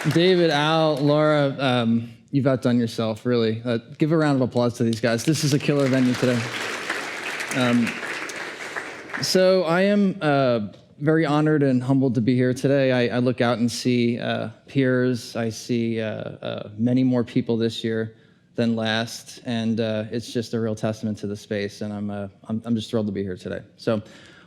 David, Al, Laura, you've outdone yourself, really. Give a round of applause to these guys. This is a killer venue today. So I am very honored and humbled to be here today. I look out and see peers. I see many more people this year than last, and it's just a real testament to the space, and I'm just thrilled to be here today. So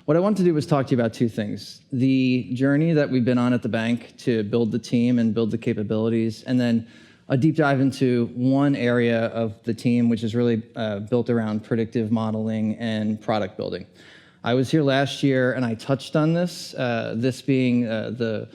what I wanted to do was talk to you about two things: the journey that we've been on at the bank to build the team and build the capabilities, and then a deep dive into one area of the team, which is really built around predictive modeling and product building. I was here last year and I touched on this, this being the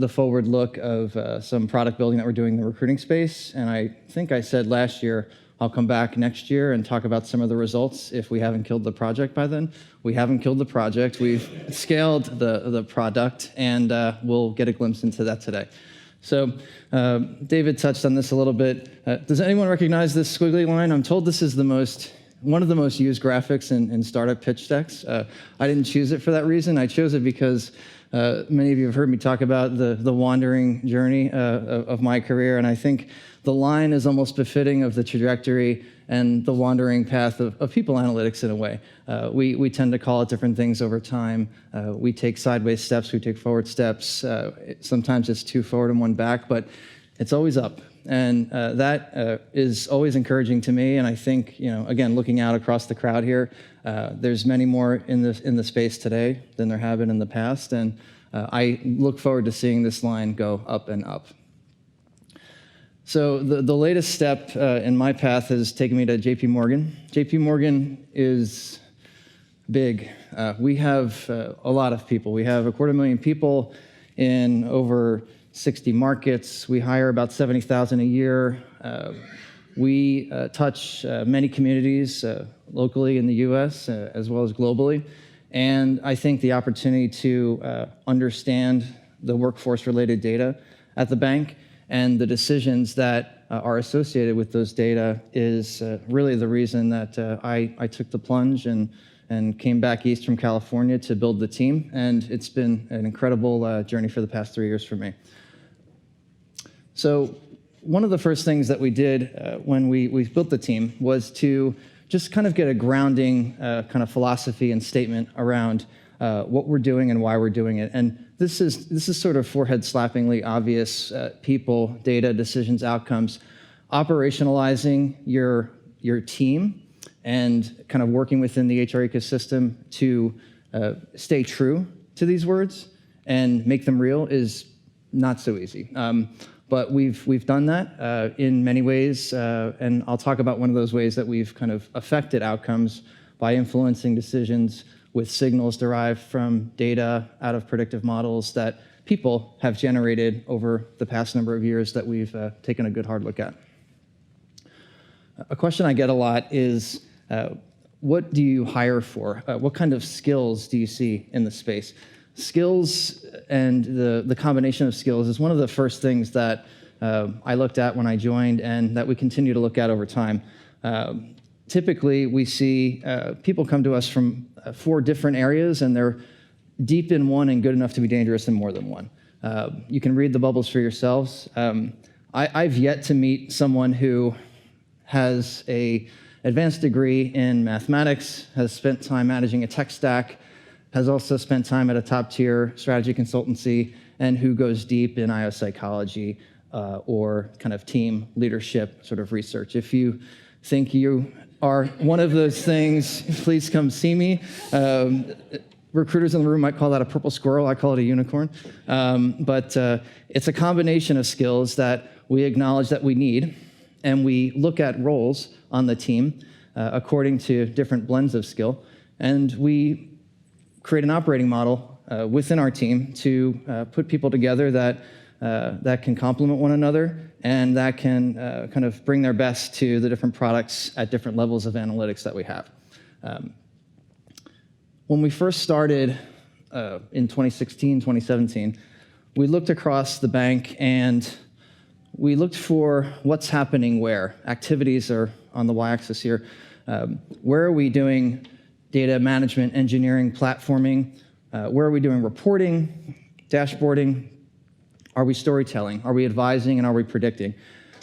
forward look of some product building that we're doing in the recruiting space. And I think I said last year, I'll come back next year and talk about some of the results if we haven't killed the project by then. We haven't killed the project. We've scaled the product, and we'll get a glimpse into that today. So David touched on this a little bit. Does anyone recognize this squiggly line? I'm told this is one of the most used graphics in startup pitch decks. I didn't choose it for that reason. I chose it because many of you have heard me talk about the wandering journey of my career, and I think the line is almost befitting of the trajectory and the wandering path of people analytics in a way. We tend to call it different things over time. We take sideways steps, we take forward steps. Sometimes it's two forward and one back, but it's always up. And that is always encouraging to me. And I think, again, looking out across the crowd here, there's many more in the space today than there have been in the past. And I look forward to seeing this line go up and up. So the latest step in my path has taken me to JP Morgan. JP Morgan is big. We have a lot of people. We have 250,000 people in over 60 markets. We hire about 70,000 a year. We touch many communities locally in the US as well as globally. And I think the opportunity to understand the workforce-related data at the bank and the decisions that are associated with those data is really the reason that I took the plunge and came back east from California to build the team. And it's been an incredible journey for the past 3 years for me. So one of the first things that we did when we built the team was to just kind of get a grounding kind of philosophy and statement around what we're doing and why we're doing it. And this is sort of forehead-slappingly obvious: people, data, decisions, outcomes. Operationalizing your team and kind of working within the HR ecosystem to stay true to these words and make them real is not so easy. But we've done that in many ways, and I'll talk about one of those ways that we've kind of affected outcomes by influencing decisions with signals derived from data out of predictive models that people have generated over the past number of years that we've taken a good hard look at. A question I get a lot is, what do you hire for? What kind of skills do you see in the space? Skills and the combination of skills is one of the first things that I looked at when I joined and that we continue to look at over time. Typically, we see people come to us from 4 different areas, and they're deep in one and good enough to be dangerous in more than one. You can read the bubbles for yourselves. I've yet to meet someone who has an advanced degree in mathematics, has spent time managing a tech stack, has also spent time at a top-tier strategy consultancy, and who goes deep in IO psychology or kind of team leadership sort of research. If you think you are one of those things, please come see me. Recruiters in the room might call that a purple squirrel. I call it a unicorn. But it's a combination of skills that we acknowledge that we need, and we look at roles on the team according to different blends of skill, and we create an operating model within our team to put people together that can complement one another and that can kind of bring their best to the different products at different levels of analytics that we have. When we first started in 2016, 2017, we looked across the bank and we looked for what's happening where. Activities are on the y-axis here. Where are we doing data management, engineering, platforming? Where are we doing reporting, dashboarding? Are we storytelling? Are we advising? And are we predicting?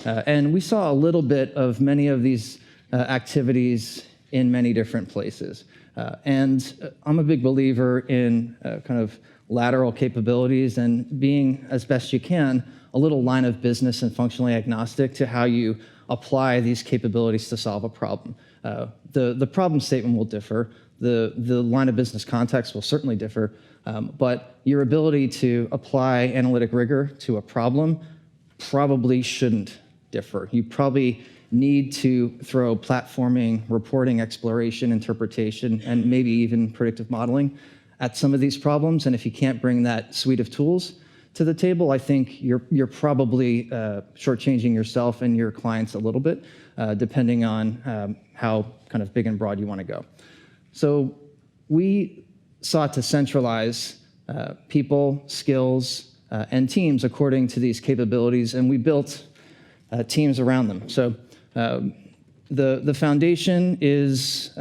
And we saw a little bit of many of these activities in many different places. And I'm a big believer in kind of lateral capabilities and being, as best you can, a little line of business and functionally agnostic to how you apply these capabilities to solve a problem. The problem statement will differ. The line of business context will certainly differ. But your ability to apply analytic rigor to a problem probably shouldn't differ. You probably need to throw platforming, reporting, exploration, interpretation, and maybe even predictive modeling at some of these problems. And if you can't bring that suite of tools to the table, I think you're probably shortchanging yourself and your clients a little bit, depending on how kind of big and broad you want to go. So we sought to centralize people, skills, and teams according to these capabilities, and we built teams around them. So the foundation is,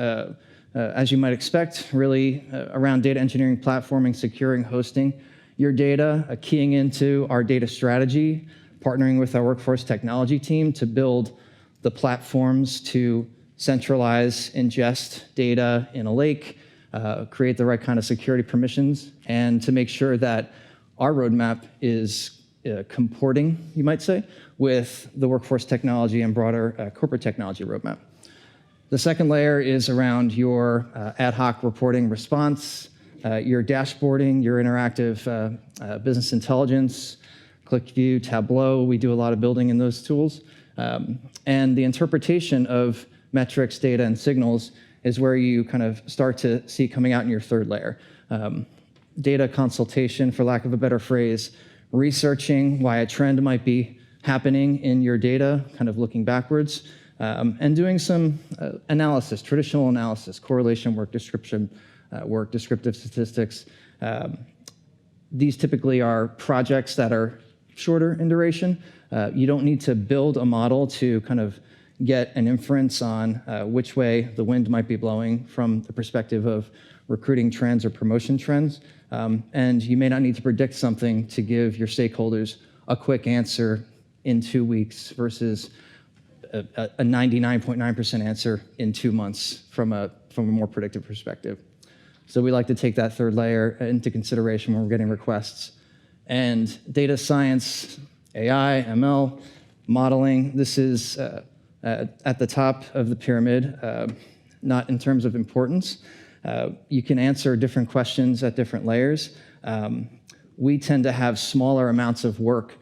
as you might expect, really around data engineering, platforming, securing, hosting your data, keying into our data strategy, partnering with our workforce technology team to build the platforms to centralize, ingest data in a lake, create the right kind of security permissions, and to make sure that our roadmap is comporting, you might say, with the workforce technology and broader corporate technology roadmap. The second layer is around your ad hoc reporting response, your dashboarding, your interactive business intelligence, ClickView, Tableau. We do a lot of building in those tools. And the interpretation of metrics, data, and signals is where you kind of start to see coming out in your third layer. Data consultation, for lack of a better phrase, researching why a trend might be happening in your data, kind of looking backwards, and doing some analysis, traditional analysis, correlation work, description work, descriptive statistics. These typically are projects that are shorter in duration. You don't need to build a model to kind of get an inference on which way the wind might be blowing from the perspective of recruiting trends or promotion trends. And you may not need to predict something to give your stakeholders a quick answer in 2 weeks versus a 99.9% answer in 2 months from a more predictive perspective. So we like to take that third layer into consideration when we're getting requests. And data science, AI, ML, modeling, this is at the top of the pyramid, not in terms of importance. You can answer different questions at different layers. We tend to have smaller amounts of work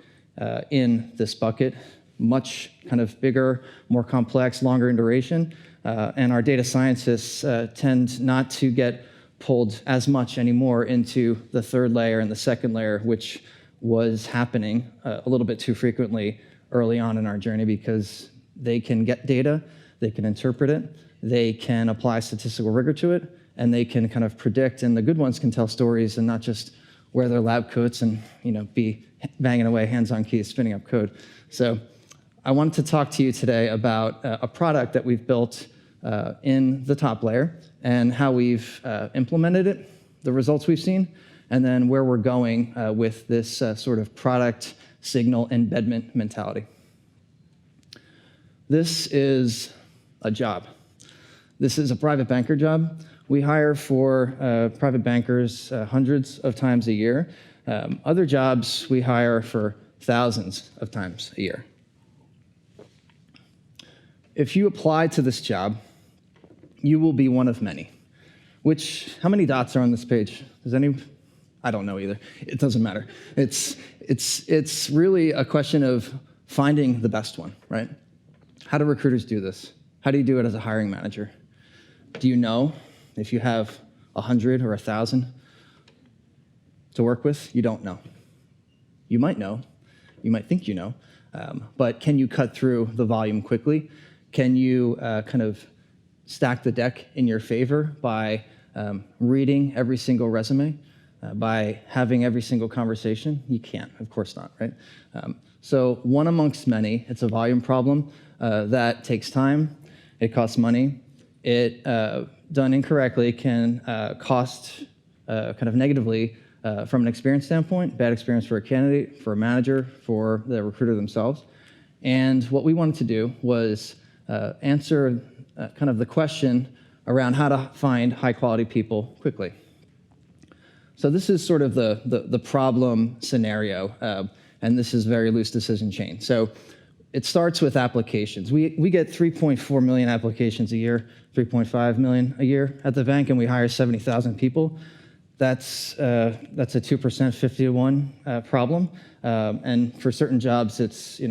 in this bucket, much kind of bigger, more complex, longer in duration. And our data scientists tend not to get pulled as much anymore into the third layer and the second layer, which was happening a little bit too frequently early on in our journey, because they can get data, they can interpret it, they can apply statistical rigor to it, and they can kind of predict, and the good ones can tell stories and not just wear their lab coats and be banging away, hands-on keys, spinning up code. So I wanted to talk to you today about a product that we've built in the top layer and how we've implemented it, the results we've seen, and then where we're going with this sort of product signal embedment mentality. This is a job. This is a private banker job. We hire for private bankers hundreds of times a year. Other jobs we hire for thousands of times a year. If you apply to this job, you will be one of many. How many dots are on this page? I don't know either. It doesn't matter. It's really a question of finding the best one, right? How do recruiters do this? How do you do it as a hiring manager? Do you know if you have 100 or 1,000 to work with? You don't know. You might know. You might think you know. But can you cut through the volume quickly? Can you kind of stack the deck in your favor by reading every single resume, by having every single conversation? You can't, of course not, right? So one amongst many, it's a volume problem that takes time, it costs money, it, done incorrectly, can cost kind of negatively from an experience standpoint, bad experience for a candidate, for a manager, for the recruiter themselves. And what we wanted to do was answer kind of the question around how to find high-quality people quickly. So this is sort of the problem scenario, and this is very loose decision chain. So it starts with applications. We get 3.4 million applications a year, 3.5 million a year at the bank, and we hire 70,000 people. That's a 2%, 50 to 1 problem. And for certain jobs, it's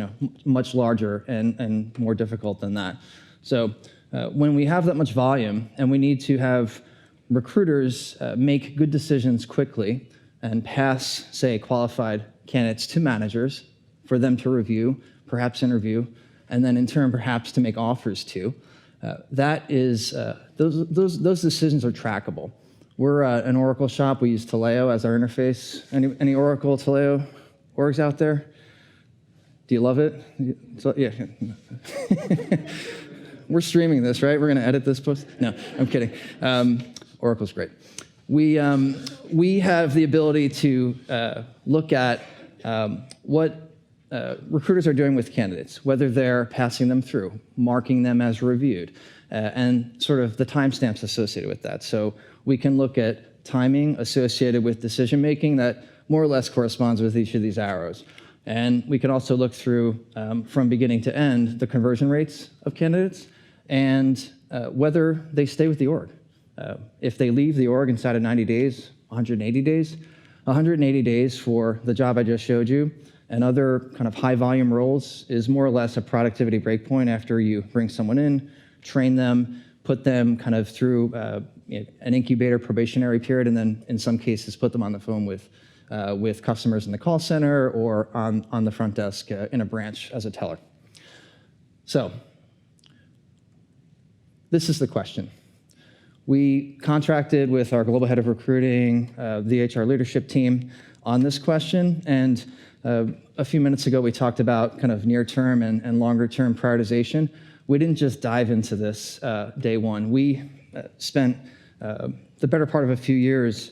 much larger and more difficult than that. So when we have that much volume and we need to have recruiters make good decisions quickly and pass, say, qualified candidates to managers for them to review, perhaps interview, and then in turn perhaps to make offers to, those decisions are trackable. We're an Oracle shop. We use Taleo as our interface. Any Oracle Taleo orgs out there? Do you love it? So, yeah. We're streaming this, right? We're going to edit this post? No, I'm kidding. Oracle's great. We have the ability to look at what recruiters are doing with candidates, whether they're passing them through, marking them as reviewed, and sort of the timestamps associated with that. So we can look at timing associated with decision making that more or less corresponds with each of these arrows. And we can also look through, from beginning to end, the conversion rates of candidates and whether they stay with the org. If they leave the org inside of 90 days, 180 days, 180 days for the job I just showed you and other kind of high volume roles is more or less a productivity breakpoint after you bring someone in, train them, put them kind of through an incubator probationary period, and then in some cases put them on the phone with customers in the call center or on the front desk in a branch as a teller. So this is the question. We contracted with our global head of recruiting, the HR leadership team on this question, and a few minutes ago we talked about kind of near-term and longer-term prioritization. We didn't just dive into this day one. We spent the better part of a few years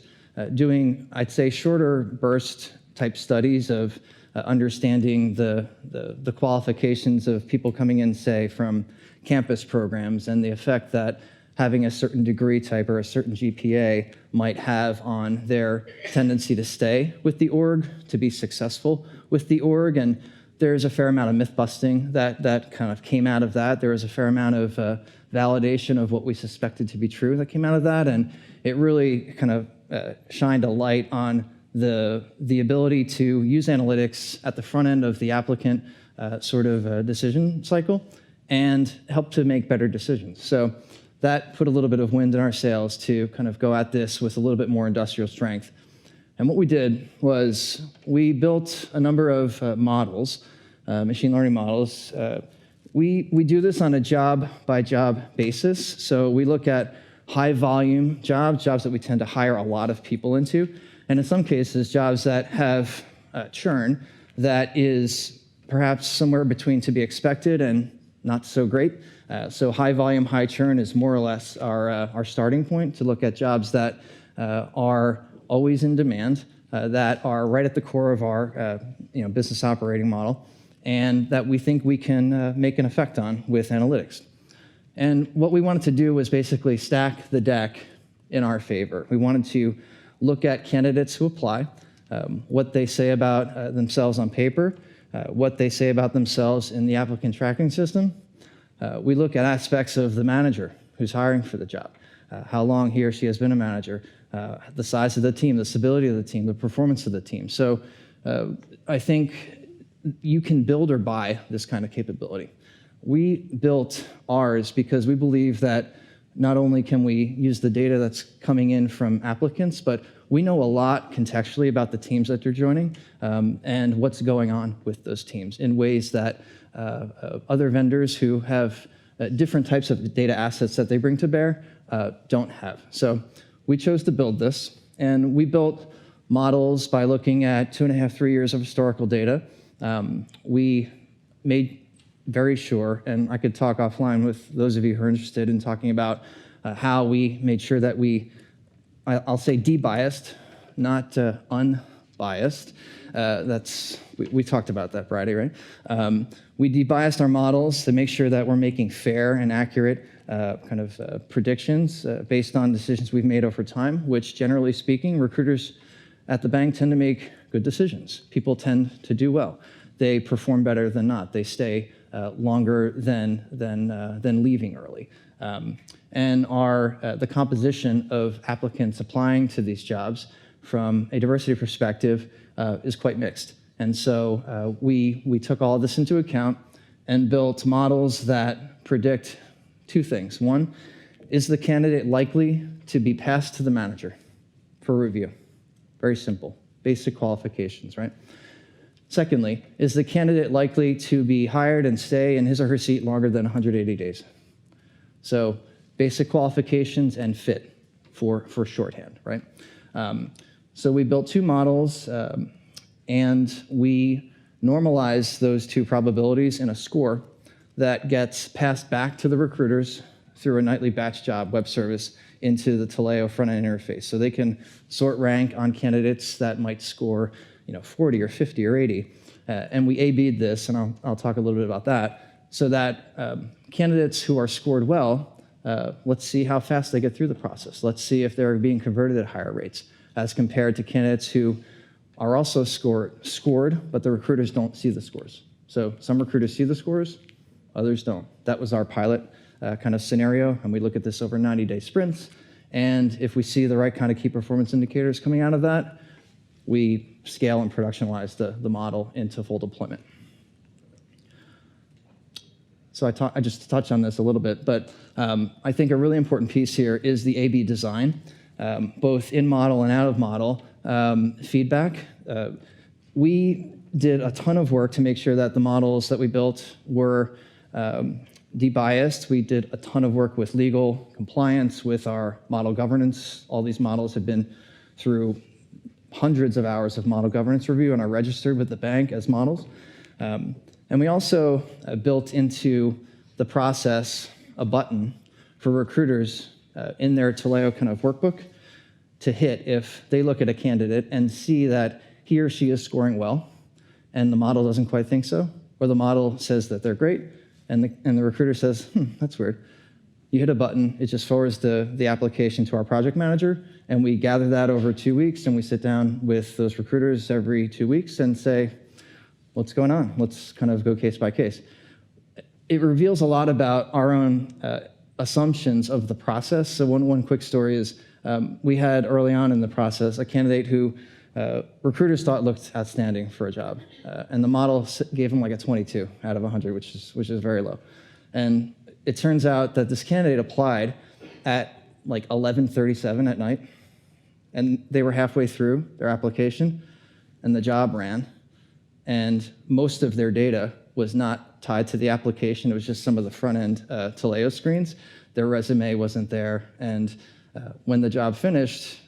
doing, I'd say, shorter burst type studies of understanding the qualifications of people coming in, say, from campus programs and the effect that having a certain degree type or a certain GPA might have on their tendency to stay with the org, to be successful with the org. And there's a fair amount of myth busting that kind of came out of that. There was a fair amount of validation of what we suspected to be true that came out of that. And it really kind of shined a light on the ability to use analytics at the front end of the applicant sort of decision cycle and help to make better decisions. So that put a little bit of wind in our sails to kind of go at this with a little bit more industrial strength. And what we did was we built a number of models, machine learning models. We do this on a job-by-job basis. So we look at high-volume jobs that we tend to hire a lot of people into, and in some cases, jobs that have churn that is perhaps somewhere between to be expected and not so great. So high volume, high churn is more or less our starting point to look at jobs that are always in demand, that are right at the core of our business operating model, and that we think we can make an effect on with analytics. And what we wanted to do was basically stack the deck in our favor. We wanted to look at candidates who apply, what they say about themselves on paper, what they say about themselves in the applicant tracking system. We look at aspects of the manager who's hiring for the job, how long he or she has been a manager, the size of the team, the stability of the team, the performance of the team. So I think you can build or buy this kind of capability. We built ours because we believe that not only can we use the data that's coming in from applicants, but we know a lot contextually about the teams that they're joining and what's going on with those teams in ways that other vendors who have different types of data assets that they bring to bear don't have. So we chose to build this, and we built models by looking at 2.5, 3 years of historical data. We made very sure, and I could talk offline with those of you who are interested in talking about how we made sure that we I'll say debiased, not unbiased. We talked about that Friday, right? We debiased our models to make sure that we're making fair and accurate predictions based on decisions we've made over time, which generally speaking, recruiters at the bank tend to make good decisions. People tend to do well. They perform better than not. They stay longer than leaving early. And the composition of applicants applying to these jobs from a diversity perspective is quite mixed. And so we took all of this into account and built models that predict two things. One, is the candidate likely to be passed to the manager for review? Very simple, basic qualifications, right? Secondly, is the candidate likely to be hired and stay in his or her seat longer than 180 days? So basic qualifications and fit for shorthand, right? So we built two models and we normalize those two probabilities in a score that gets passed back to the recruiters through a nightly batch job web service into the Taleo front-end interface. So they can sort rank on candidates that might score 40 or 50 or 80. And we A/B'd this, and I'll talk a little bit about that, so that candidates who are scored well, let's see how fast they get through the process. Let's see if they're being converted at higher rates as compared to candidates who are also scored, but the recruiters don't see the scores. So some recruiters see the scores, others don't. That was our pilot kind of scenario, and we look at this over 90-day sprints. And if we see the right kind of key performance indicators coming out of that, we scale and productionalize the model into full deployment. So I just touched on this a little bit, but I think a really important piece here is the A/B design, both in model and out of model feedback. We did a ton of work to make sure that the models that we built were debiased. We did a ton of work with legal compliance, with our model governance. All these models have been through hundreds of hours of model governance review and are registered with the bank as models. And we also built into the process a button for recruiters in their Taleo kind of workbook to hit if they look at a candidate and see that he or she is scoring well and the model doesn't quite think so, or the model says that they're great and the recruiter says, that's weird. You hit a button, it just forwards the application to our project manager, and we gather that over 2 weeks, and we sit down with those recruiters every 2 weeks and say, what's going on? Let's kind of go case by case. It reveals a lot about our own assumptions of the process. So one quick story is we had early on in the process a candidate who recruiters thought looked outstanding for a job, and the model gave him like a 22 out of 100, which is very low. And it turns out that this candidate applied at like 11:37 at night, and they were halfway through their application, and the job ran, and most of their data was not tied to the application. It was just some of the front-end Taleo screens. Their resume wasn't there, and when the job finished,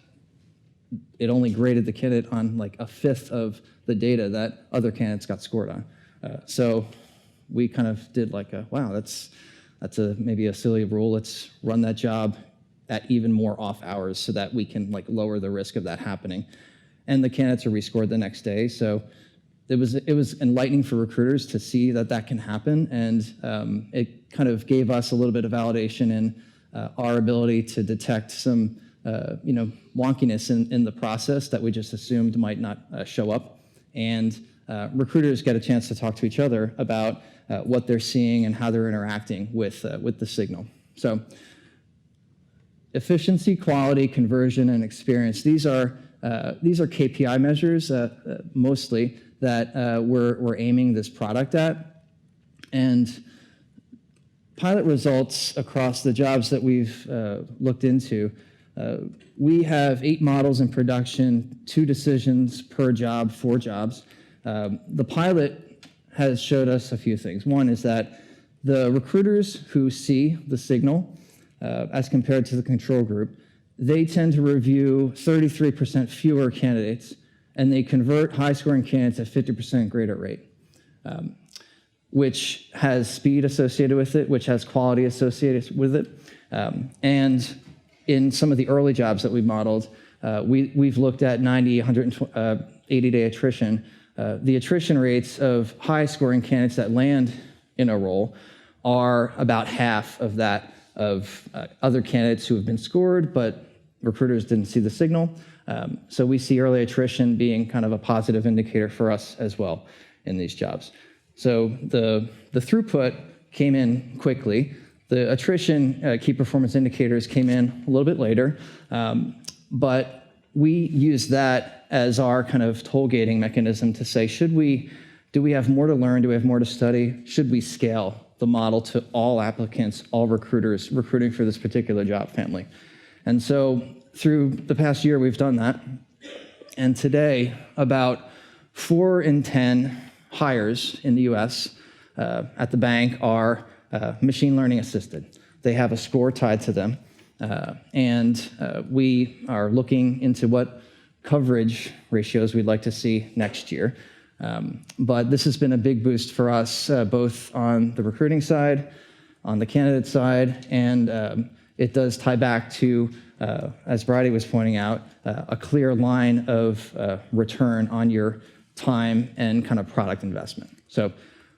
it only graded the candidate on like a fifth of the data that other candidates got scored on. So we kind of did like wow, that's maybe a silly rule. Let's run that job at even more off hours so that we can like lower the risk of that happening. And the candidates are rescored the next day. So it was enlightening for recruiters to see that can happen, and it kind of gave us a little bit of validation in our ability to detect some wonkiness in the process that we just assumed might not show up. And recruiters get a chance to talk to each other about what they're seeing and how they're interacting with the signal. So efficiency, quality, conversion, and experience. These are KPI measures mostly that we're aiming this product at. And pilot results across the jobs that we've looked into, we have 8 models in production, 2 decisions per job, 4 jobs. The pilot has showed us a few things. One is that the recruiters who see the signal as compared to the control group, they tend to review 33% fewer candidates, and they convert high-scoring candidates at 50% greater rate, which has speed associated with it, which has quality associated with it. And in some of the early jobs that we've modeled, we've looked at 90, 180-day attrition. The attrition rates of high-scoring candidates that land in a role are about half of that of other candidates who have been scored, but recruiters didn't see the signal. So we see early attrition being kind of a positive indicator for us as well in these jobs. So the throughput came in quickly. The attrition key performance indicators came in a little bit later, but we use that as our kind of toll gating mechanism to say, do we have more to learn? Do we have more to study? Should we scale the model to all applicants, all recruiters recruiting for this particular job family? And so through the past year, we've done that. And today, about 4 in 10 hires in the US at the bank are machine learning assisted. They have a score tied to them. And we are looking into what coverage ratios we'd like to see next year. But this has been a big boost for us, both on the recruiting side, on the candidate side, and it does tie back to, as Brady was pointing out, a clear line of return on your time and kind of product investment. So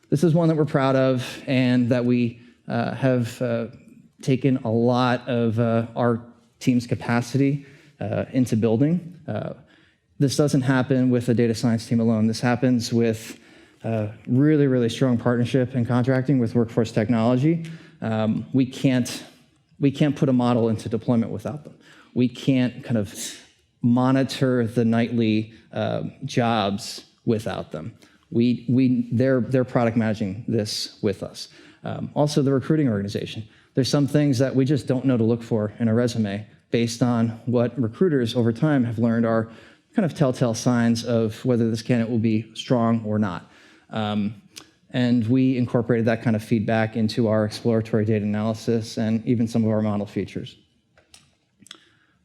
this is one that we're proud of and that we have taken a lot of our team's capacity into building. This doesn't happen with a data science team alone. This happens with really, really strong partnership and contracting with workforce technology. We can't put a model into deployment without them. We can't kind of monitor the nightly jobs without them. They're product managing this with us. Also, the recruiting organization. There's some things that we just don't know to look for in a resume based on what recruiters over time have learned are kind of telltale signs of whether this candidate will be strong or not. And we incorporated that kind of feedback into our exploratory data analysis and even some of our model features.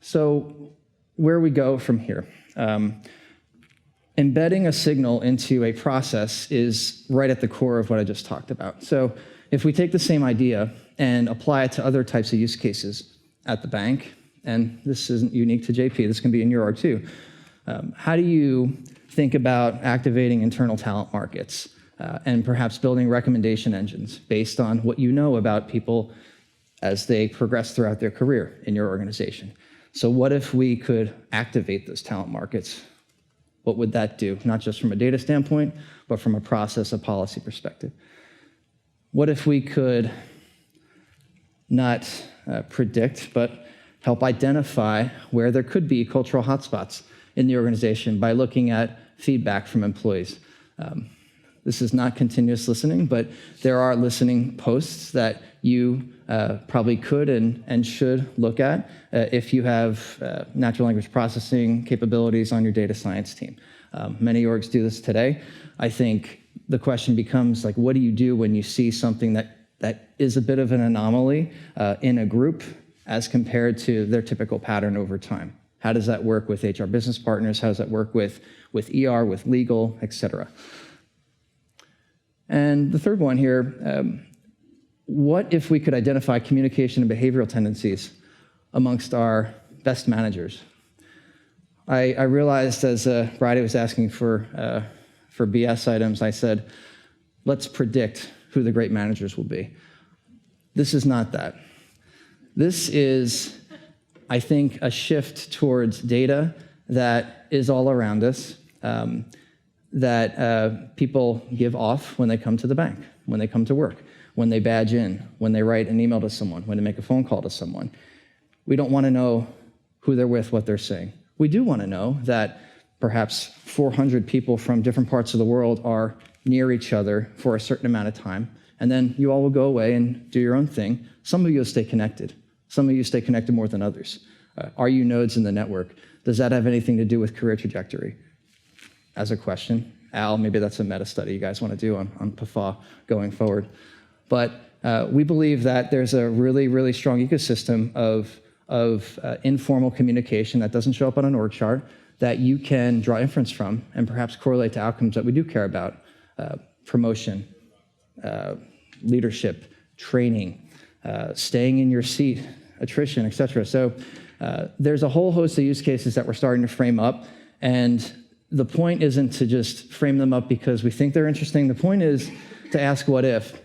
So where we go from here. Embedding a signal into a process is right at the core of what I just talked about. So if we take the same idea and apply it to other types of use cases at the bank, and this isn't unique to JP, this can be in your org too, how do you think about activating internal talent markets and perhaps building recommendation engines based on what you know about people as they progress throughout their career in your organization? So what if we could activate those talent markets? What would that do? Not just from a data standpoint, but from a process, a policy perspective. What if we could not predict, but help identify where there could be cultural hotspots in the organization by looking at feedback from employees? This is not continuous listening, but there are listening posts that you probably could and should look at if you have natural language processing capabilities on your data science team. Many orgs do this today. I think the question becomes, like, what do you do when you see something that is a bit of an anomaly in a group as compared to their typical pattern over time? How does that work with HR business partners? How does that work with ER, with legal, et cetera? And the third one here, what if we could identify communication and behavioral tendencies amongst our best managers? I realized as Brady was asking for BS items, I said, let's predict who the great managers will be. This is not that. This is, I think, a shift towards data that is all around us, that people give off when they come to the bank, when they come to work, when they badge in, when they write an email to someone, when they make a phone call to someone. We don't want to know who they're with, what they're saying. We do want to know that perhaps 400 people from different parts of the world are near each other for a certain amount of time, and then you all will go away and do your own thing. Some of you will stay connected. Some of you stay connected more than others. Are you nodes in the network? Does that have anything to do with career trajectory? As a question. Al, maybe that's a meta study you guys want to do on PAFOW going forward. But we believe that there's a really, really strong ecosystem of informal communication that doesn't show up on an org chart that you can draw inference from and perhaps correlate to outcomes that we do care about. Promotion, leadership, training, staying in your seat attrition, et cetera. So there's a whole host of use cases that we're starting to frame up, and the point isn't to just frame them up because we think they're interesting. The point is to ask what if.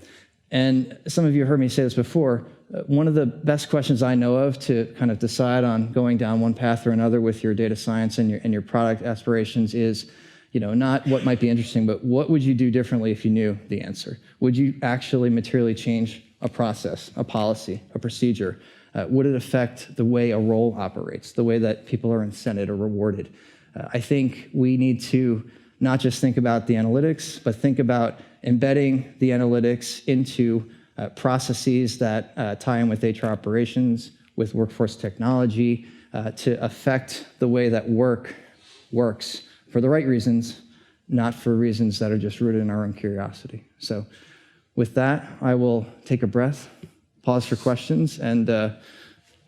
And some of you heard me say this before. One of the best questions I know of to kind of decide on going down one path or another with your data science and your product aspirations is, not what might be interesting, but what would you do differently if you knew the answer? Would you actually materially change a process, a policy, a procedure? Would it affect the way a role operates, the way that people are incented or rewarded? I think we need to not just think about the analytics, but think about embedding the analytics into processes that tie in with HR operations, with workforce technology, to affect the way that work works for the right reasons, not for reasons that are just rooted in our own curiosity. So with that, I will take a breath, pause for questions, and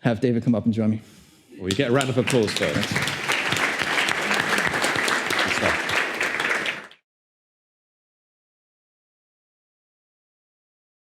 have David come up and join me. Well, you get a round of applause first.